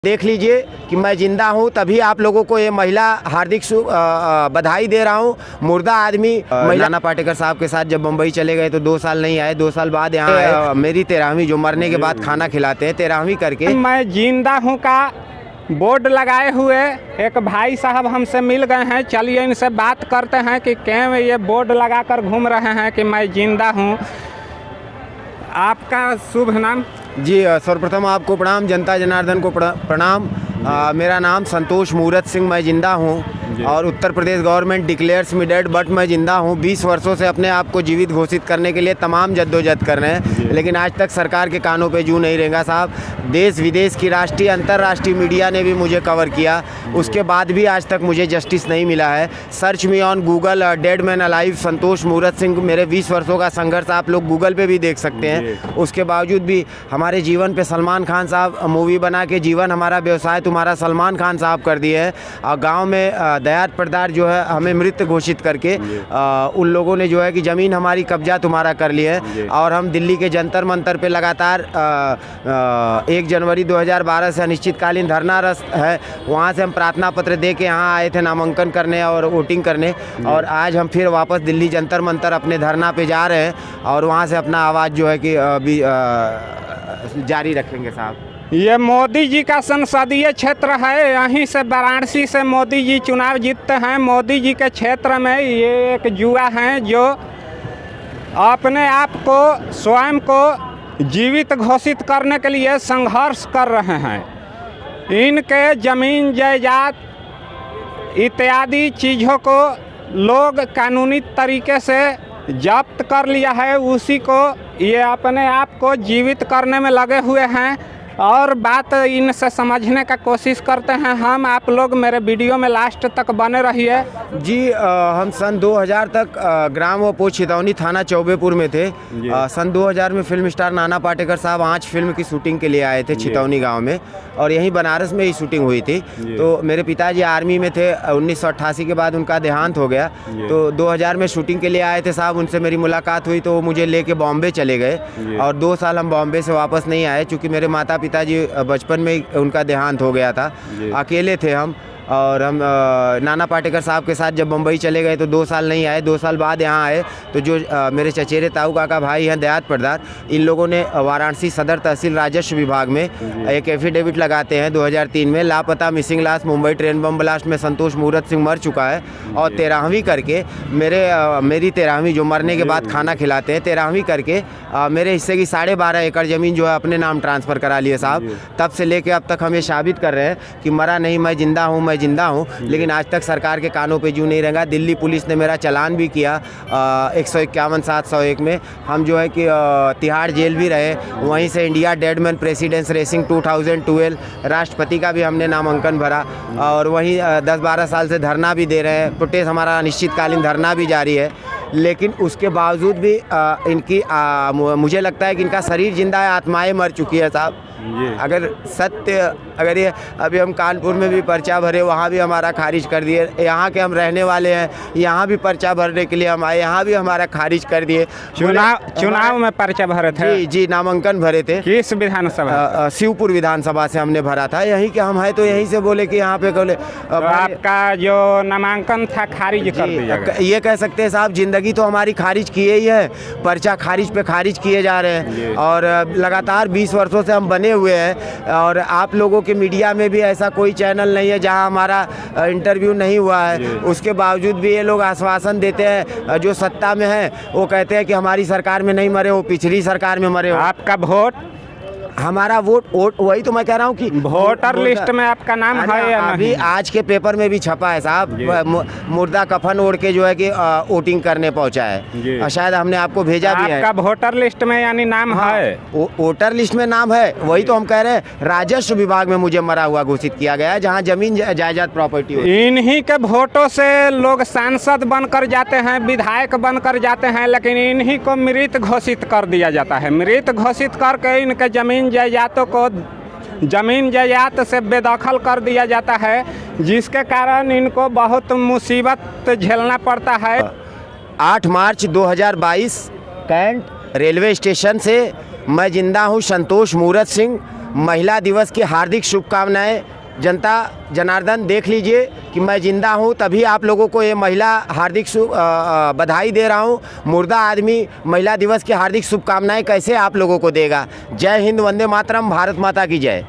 देख लीजिए कि मैं जिंदा हूं, तभी आप लोगों को ये महिला हार्दिक बधाई दे रहा हूं। मुर्दा आदमी नाना पाटेकर साहब के साथ जब मुंबई चले गए तो 2 साल नहीं आए, 2 साल बाद यहाँ आए। मेरी 13वीं, जो मरने के बाद खाना खिलाते हैं, 13वीं करके। मैं जिंदा हूं का बोर्ड लगाए हुए एक भाई साहब हमसे मिल गए हैं। चलिए इनसे बात करते हैं कि क्यों ये बोर्ड लगाकर घूम रहे हैं कि मैं जिंदा हूं। आपका शुभ नाम? जी, सर्वप्रथम आपको प्रणाम, जनता जनार्दन को प्रणाम। मेरा नाम संतोष मूरत सिंह, मैं ज़िंदा हूँ और Uttar Pradesh government declares me dead, but मैं ज़िंदा हूँ। 20 वर्षों से अपने आप को जीवित घोषित करने के लिए तमाम जद्दोजहद कर रहे हैं, लेकिन आज तक सरकार के कानों पे जूं नहीं रहेगा साहब। देश विदेश की राष्ट्रीय अंतर्राष्ट्रीय मीडिया ने भी मुझे कवर किया, उसके बाद भी आज तक मुझे जस्टिस नहीं मिला है। Search me on Google dead man alive Santosh Murat Singh. मेरे 20 वर्षों का संघर्ष आप लोग गूगल पे भी देख सकते हैं। उसके बावजूद भी हमारे जीवन पे सलमान खान साहब मूवी बना के जीवन हमारा व्यवसाय तुम्हारा सलमान खान साहब कर दिए हैं। और गाँव में दयात प्रदार जो है हमें मृत घोषित करके उन लोगों ने जो है कि ज़मीन हमारी कब्जा तुम्हारा कर ली है। और हम दिल्ली के जंतर मंतर पे लगातार 1 जनवरी 2012 से अनिश्चितकालीन धरनारत है। वहाँ से हम प्रार्थना पत्र दे के यहाँ आए थे नामांकन करने और वोटिंग करने, और आज हम फिर वापस दिल्ली जंतर मंतर अपने धरना पे जा रहे हैं और वहाँ से अपना आवाज़ जो है कि जारी रखेंगे साहब। ये मोदी जी का संसदीय क्षेत्र है, यहीं से वाराणसी से मोदी जी चुनाव जीतते हैं। मोदी जी के क्षेत्र में ये एक युवा हैं जो अपने आप को स्वयं को जीवित घोषित करने के लिए संघर्ष कर रहे हैं। इनके ज़मीन जायदाद इत्यादि चीज़ों को लोग कानूनी तरीके से जब्त कर लिया है, उसी को ये अपने आप को जीवित करने में लगे हुए हैं और बात इनसे समझने का कोशिश करते हैं हम। आप लोग मेरे वीडियो में लास्ट तक बने रहिए। जी, हम सन 2000 तक ग्राम व पोस्ट छितौनी थाना चौबेपुर में थे। सन 2000 में फिल्म स्टार नाना पाटेकर साहब आँच फिल्म की शूटिंग के लिए आए थे छितौनी गांव में, और यहीं बनारस में ही शूटिंग हुई थी। तो मेरे पिताजी आर्मी में थे, 1988 के बाद उनका देहांत हो गया। तो 2000 में शूटिंग के लिए आए थे साहब, उनसे मेरी मुलाकात हुई तो वो मुझे लेके बॉम्बे चले गए और 2 साल हम बॉम्बे से वापस नहीं आए, चूँकि मेरे माता पिताजी बचपन में ही उनका देहांत हो गया था। अकेले थे हम, और हम नाना पाटेकर साहब के साथ जब मुंबई चले गए तो 2 साल नहीं आए, 2 साल बाद यहाँ आए। तो जो मेरे चचेरे ताऊ काका भाई हैं दयात प्रदार, इन लोगों ने वाराणसी सदर तहसील राजस्व विभाग में एक एफिडेविट लगाते हैं 2003 में, लापता मिसिंग लाश मुंबई ट्रेन बम ब्लास्ट में संतोष मूरत सिंह मर चुका है। और 13वीं करके मेरी 13वीं, जो मरने के बाद खाना खिलाते हैं, 13वीं करके मेरे हिस्से की 12.5 एकड़ ज़मीन जो है अपने नाम ट्रांसफ़र करा लिए साहब। तब से लेके अब तक हम ये साबित कर रहे हैं कि मरा नहीं, मैं ज़िंदा हूँ, मैं ज़िंदा हूँ, लेकिन आज तक सरकार के कानों पे जूं नहीं रहेगा। दिल्ली पुलिस ने मेरा चालान भी किया 151/701 में। हम जो है कि तिहाड़ जेल भी रहे, वहीं से इंडिया डेडमैन प्रेसिडेंस रेसिंग 2012 राष्ट्रपति का भी हमने नामांकन भरा, और वहीं 10-12 साल से धरना भी दे रहे हैं। प्रोटेस्ट हमारा अनिश्चितकालीन धरना भी जारी है, लेकिन उसके बावजूद भी इनकी मुझे लगता है कि इनका शरीर जिंदा है, आत्माएं मर चुकी है साहब। अगर सत्य, अगर ये अभी हम कानपुर में भी पर्चा भरे, वहाँ भी हमारा खारिज कर दिए। यहाँ के हम रहने वाले हैं, यहाँ भी पर्चा भरने के लिए हम आए, यहाँ भी हमारा खारिज कर दिए। चुनाव में पर्चा भरे थे? जी, नामांकन भरे थे। किस विधानसभा? शिवपुर विधानसभा से हमने भरा था। यहीं के हम हैं, तो यहीं से बोले कि यहाँ पे बोले आपका जो नामांकन था खारिज कर दिया। ये कह सकते हैं साहब, जिंदगी तो हमारी खारिज किए ही है, पर्चा खारिज पे खारिज किए जा रहे हैं। और लगातार 20 वर्षों से हम बने हुए हैं, और आप लोगों के मीडिया में भी ऐसा कोई चैनल नहीं है जहां हमारा इंटरव्यू नहीं हुआ है। उसके बावजूद भी ये लोग आश्वासन देते हैं, जो सत्ता में है वो कहते हैं कि हमारी सरकार में नहीं मरे, वो पिछली सरकार में मरे हो। आपका वोट? हमारा वोट वही तो मैं कह रहा हूँ कि वोटर लिस्ट में आपका नाम है या अभी नहीं? आज के पेपर में भी छपा है साहब, मुर्दा कफन ओढ़ के जो है कि वोटिंग करने पहुंचा है। शायद हमने आपको भेजा भी है। आपका वोटर लिस्ट में यानी नाम है? वोटर लिस्ट में नाम है, वही तो हम कह रहे हैं। राजस्व विभाग में मुझे मरा हुआ घोषित किया गया है, जहाँ जमीन जायदाद प्रॉपर्टी हो। इन्हीं के वोटों से लोग सांसद बनकर जाते हैं, विधायक बनकर जाते हैं, लेकिन इन्हीं को मृत घोषित कर दिया जाता है। मृत घोषित करके इनके जमीन जायदादों को जमीन जायदाद से बेदखल कर दिया जाता है, जिसके कारण इनको बहुत मुसीबत झेलना पड़ता है। 8 मार्च 2022 कैंट रेलवे स्टेशन से मैं जिंदा हूं संतोष मूरत सिंह। महिला दिवस की हार्दिक शुभकामनाएं। जनता जनार्दन देख लीजिए कि मैं ज़िंदा हूँ, तभी आप लोगों को ये महिला हार्दिक बधाई दे रहा हूँ। मुर्दा आदमी महिला दिवस की हार्दिक शुभकामनाएं कैसे आप लोगों को देगा। जय हिंद, वंदे मातरम, भारत माता की जय।